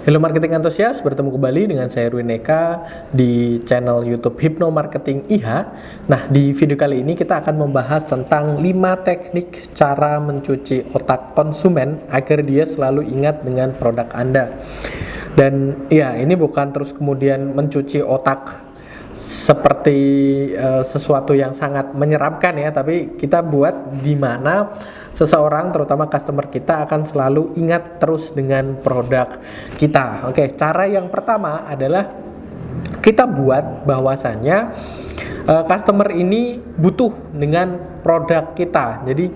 Halo marketing antusias, bertemu kembali dengan saya Erwin Eka di channel YouTube Hypno Marketing IH. Nah, di video kali ini kita akan membahas tentang 5 teknik cara mencuci otak konsumen agar dia selalu ingat dengan produk Anda. Dan ya, ini bukan terus kemudian mencuci otak seperti sesuatu yang sangat menyeramkan ya, tapi kita buat di mana seseorang, terutama customer kita, akan selalu ingat terus dengan produk kita. Oke, cara yang pertama adalah kita buat bahwasannya customer ini butuh dengan produk kita. Jadi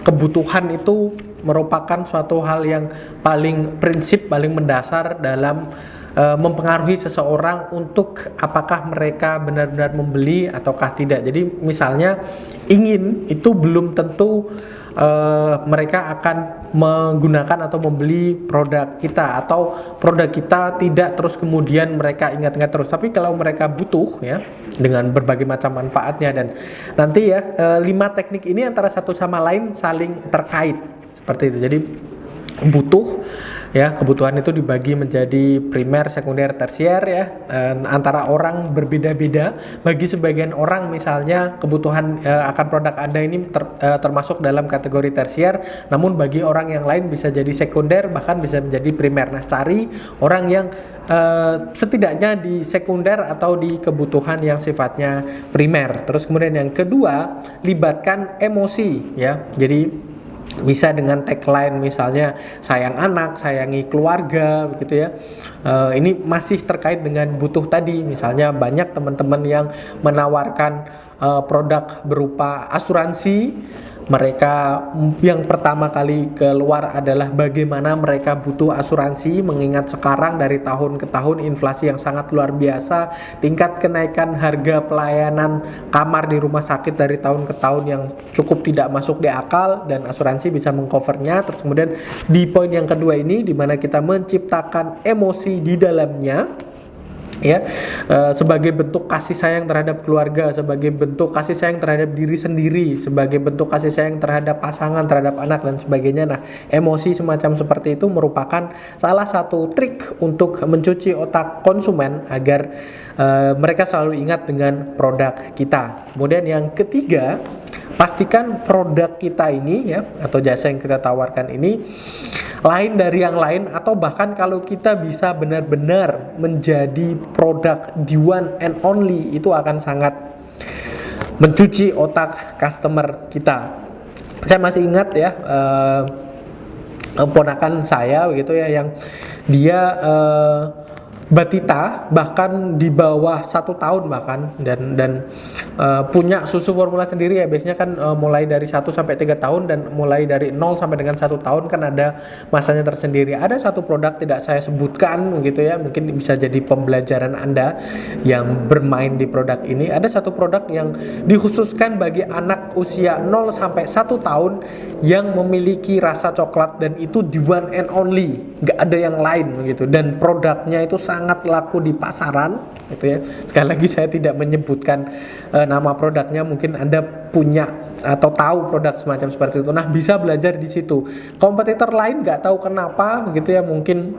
kebutuhan itu merupakan suatu hal yang paling prinsip, paling mendasar dalam mempengaruhi seseorang untuk apakah mereka benar-benar membeli ataukah tidak. Jadi misalnya ingin itu belum tentu mereka akan menggunakan atau membeli produk kita, atau produk kita tidak terus kemudian mereka ingat-ingat terus. Tapi kalau mereka butuh ya, dengan berbagai macam manfaatnya, dan nanti ya 5 teknik ini antara satu sama lain saling terkait seperti itu. Jadi butuh ya, kebutuhan itu dibagi menjadi primer, sekunder, tersier ya. Antara orang berbeda-beda. Bagi sebagian orang misalnya kebutuhan akan produk Anda ini termasuk dalam kategori tersier, namun bagi orang yang lain bisa jadi sekunder, bahkan bisa menjadi primer. Nah, cari orang yang setidaknya di sekunder atau di kebutuhan yang sifatnya primer. Terus kemudian yang kedua, libatkan emosi ya. Jadi bisa dengan tagline misalnya sayang anak, sayangi keluarga, begitu ya. Ini masih terkait dengan butuh tadi. Misalnya banyak teman-teman yang menawarkan produk berupa asuransi. Mereka yang pertama kali keluar adalah bagaimana mereka butuh asuransi, mengingat sekarang dari tahun ke tahun inflasi yang sangat luar biasa, tingkat kenaikan harga pelayanan kamar di rumah sakit dari tahun ke tahun yang cukup tidak masuk di akal, dan asuransi bisa mengcovernya. Terus kemudian di poin yang kedua ini, di mana kita menciptakan emosi di dalamnya ya, sebagai bentuk kasih sayang terhadap keluarga, sebagai bentuk kasih sayang terhadap diri sendiri, sebagai bentuk kasih sayang terhadap pasangan, terhadap anak, dan sebagainya. Nah, emosi semacam seperti itu merupakan salah satu trik untuk mencuci otak konsumen agar mereka selalu ingat dengan produk kita. Kemudian yang ketiga, pastikan produk kita ini ya, atau jasa yang kita tawarkan ini lain dari yang lain, atau bahkan kalau kita bisa benar-benar menjadi produk the one and only, itu akan sangat mencuci otak customer kita. Saya masih ingat ya, ponakan saya begitu ya, yang dia batita bahkan di bawah 1 tahun bahkan, dan punya susu formula sendiri ya. Biasanya kan mulai dari 1 sampai 3 tahun, dan mulai dari 0 sampai dengan 1 tahun kan ada masanya tersendiri. Ada satu produk tidak saya sebutkan gitu ya, mungkin bisa jadi pembelajaran Anda yang bermain di produk ini. Ada satu produk yang dikhususkan bagi anak usia 0 sampai 1 tahun yang memiliki rasa coklat, dan itu the one and only, nggak ada yang lain gitu, dan produknya itu sangat laku di pasaran gitu ya. Sekali lagi saya tidak menyebutkan nama produknya, mungkin Anda punya atau tahu produk semacam seperti itu. Nah, bisa belajar di situ. Kompetitor lain nggak tahu kenapa gitu ya, mungkin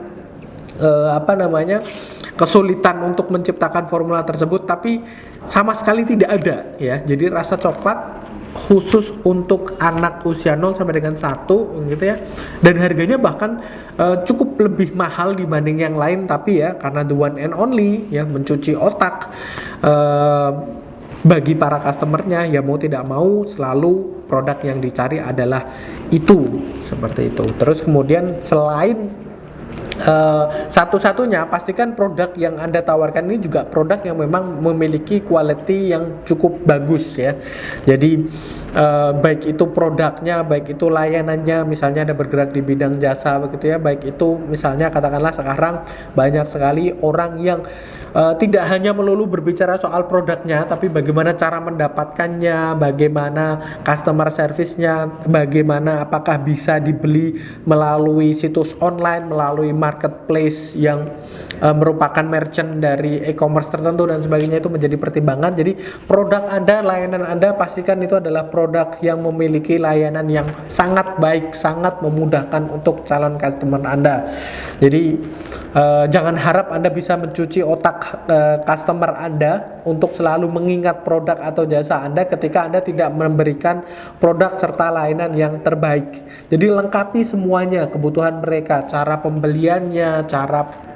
kesulitan untuk menciptakan formula tersebut, tapi sama sekali tidak ada ya. Jadi rasa coklat khusus untuk anak usia 0 sampai dengan 1 gitu ya, dan harganya bahkan cukup lebih mahal dibanding yang lain, tapi ya karena the one and only ya, mencuci otak bagi para customernya, ya mau tidak mau selalu produk yang dicari adalah itu, seperti itu. Terus kemudian selain satu-satunya, pastikan produk yang Anda tawarkan ini juga produk yang memang memiliki quality yang cukup bagus ya. Jadi baik itu produknya, baik itu layanannya, misalnya Anda bergerak di bidang jasa begitu ya, baik itu misalnya katakanlah sekarang banyak sekali orang yang tidak hanya melulu berbicara soal produknya, tapi bagaimana cara mendapatkannya, bagaimana customer service-nya, bagaimana apakah bisa dibeli melalui situs online, melalui marketplace yang merupakan merchant dari e-commerce tertentu dan sebagainya, itu menjadi pertimbangan. Jadi produk Anda, layanan Anda, pastikan itu adalah produk yang memiliki layanan yang sangat baik, sangat memudahkan untuk calon customer Anda. Jadi jangan harap Anda bisa mencuci otak customer Anda untuk selalu mengingat produk atau jasa Anda ketika Anda tidak memberikan produk serta layanan yang terbaik. Jadi lengkapi semuanya kebutuhan mereka, cara pembeliannya, cara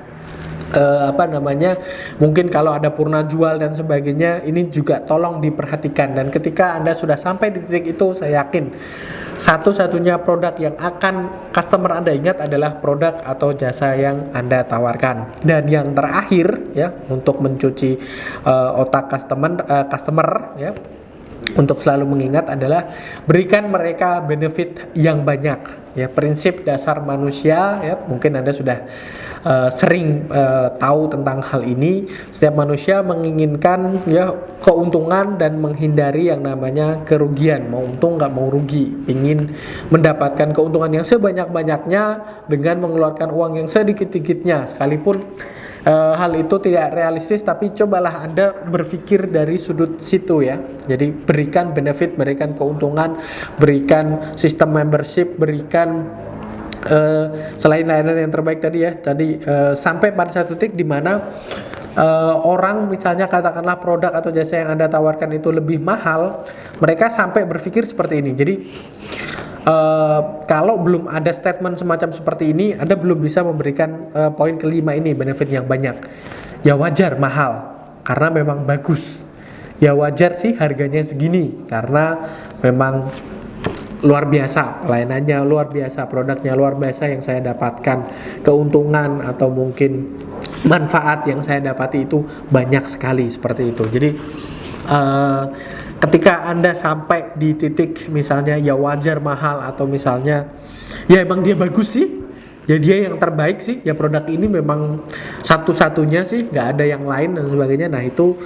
mungkin kalau ada purna jual dan sebagainya, ini juga tolong diperhatikan. Dan ketika Anda sudah sampai di titik itu, saya yakin satu-satunya produk yang akan customer Anda ingat adalah produk atau jasa yang Anda tawarkan. Dan yang terakhir ya, untuk mencuci otak customer ya, untuk selalu mengingat adalah berikan mereka benefit yang banyak ya. Prinsip dasar manusia ya, mungkin Anda sudah sering tahu tentang hal ini. Setiap manusia menginginkan ya keuntungan dan menghindari yang namanya kerugian. Mau untung nggak mau rugi, ingin mendapatkan keuntungan yang sebanyak-banyaknya dengan mengeluarkan uang yang sedikit-dikitnya, sekalipun hal itu tidak realistis, tapi cobalah Anda berpikir dari sudut situ ya. Jadi berikan benefit, berikan keuntungan, berikan sistem membership, berikan selain layanan yang terbaik tadi ya. Jadi sampai pada satu titik di mana orang, misalnya katakanlah produk atau jasa yang Anda tawarkan itu lebih mahal, mereka sampai berpikir seperti ini. Jadi kalau belum ada statement semacam seperti ini, Anda belum bisa memberikan poin kelima ini, benefit yang banyak. Ya wajar mahal karena memang bagus. Ya wajar sih harganya segini karena memang luar biasa, layanannya luar biasa, produknya luar biasa yang saya dapatkan, keuntungan atau mungkin manfaat yang saya dapati itu banyak sekali, seperti itu. Jadi ketika Anda sampai di titik misalnya ya wajar mahal, atau misalnya ya emang dia bagus sih, ya dia yang terbaik sih, ya produk ini memang satu-satunya sih, nggak ada yang lain dan sebagainya. Nah itu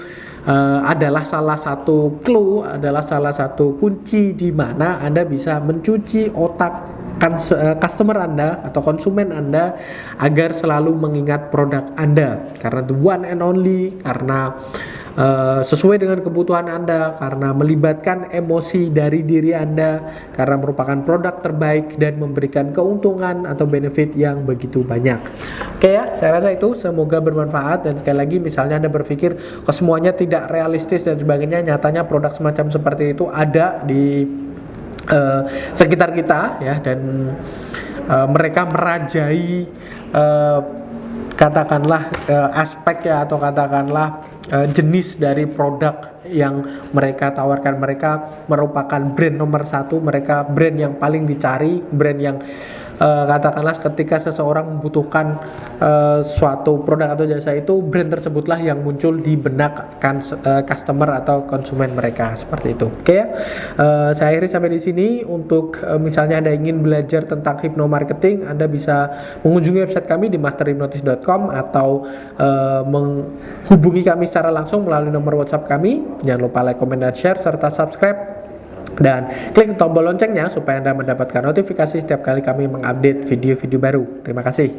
adalah salah satu clue, adalah salah satu kunci di mana Anda bisa mencuci otak customer Anda atau konsumen Anda agar selalu mengingat produk Anda, karena the one and only, karena sesuai dengan kebutuhan Anda, karena melibatkan emosi dari diri Anda, karena merupakan produk terbaik dan memberikan keuntungan atau benefit yang begitu banyak. Oke ya, saya rasa itu semoga bermanfaat. Dan sekali lagi, misalnya Anda berpikir kok semuanya tidak realistis dan sebagainya, nyatanya produk semacam seperti itu ada di sekitar kita ya, dan mereka merajai katakanlah aspek ya, atau katakanlah jenis dari produk yang mereka tawarkan. Mereka merupakan brand nomor satu, mereka brand yang paling dicari, brand yang katakanlah ketika seseorang membutuhkan suatu produk atau jasa itu, brand tersebutlah yang muncul di benak customer atau konsumen mereka, seperti itu. Oke ya, saya akhiri sampai di sini. Untuk misalnya Anda ingin belajar tentang hypnomarketing, Anda bisa mengunjungi website kami di masterhypnosis.com atau menghubungi kami secara langsung melalui nomor WhatsApp kami. Jangan lupa like, comment, dan share serta subscribe. Dan klik tombol loncengnya supaya Anda mendapatkan notifikasi setiap kali kami mengupdate video-video baru. Terima kasih.